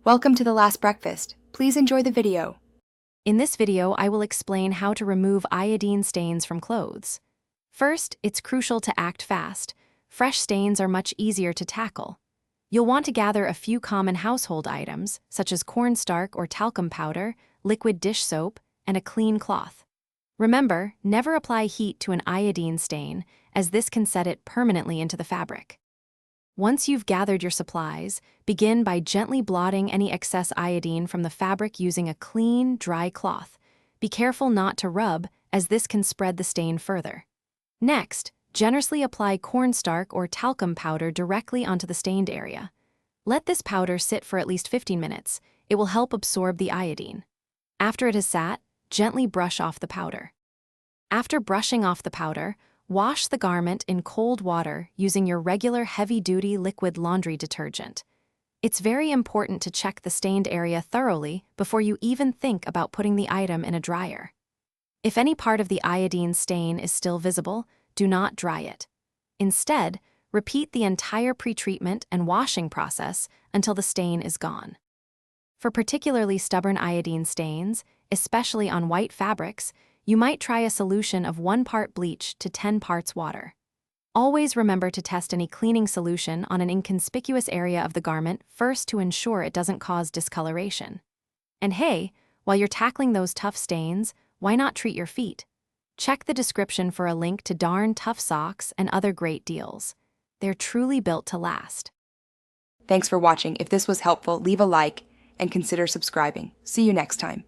Welcome to The Last Breakfast. Please enjoy the video. In this video, I will explain how to remove iodine stains from clothes. First, it's crucial to act fast. Fresh stains are much easier to tackle. You'll want to gather a few common household items, such as cornstarch or talcum powder, liquid dish soap, and a clean cloth. Remember, never apply heat to an iodine stain, as this can set it permanently into the fabric. Once you've gathered your supplies, begin by gently blotting any excess iodine from the fabric using a clean, dry cloth. Be careful not to rub, as this can spread the stain further. Next, generously apply cornstarch or talcum powder directly onto the stained area. Let this powder sit for at least 15 minutes. It will help absorb the iodine. After it has sat, gently brush off the powder. After brushing off the powder, wash the garment in cold water using your regular heavy-duty liquid laundry detergent. It's very important to check the stained area thoroughly before you even think about putting the item in a dryer. If any part of the iodine stain is still visible, do not dry it. Instead, repeat the entire pretreatment and washing process until the stain is gone. For particularly stubborn iodine stains, especially on white fabrics, you might try a solution of 1 part bleach to 10 parts water. Always remember to test any cleaning solution on an inconspicuous area of the garment first to ensure it doesn't cause discoloration. And hey, while you're tackling those tough stains, why not treat your feet? Check the description for a link to Darn Tough socks and other great deals. They're truly built to last. Thanks for watching. If this was helpful, leave a like and consider subscribing. See you next time.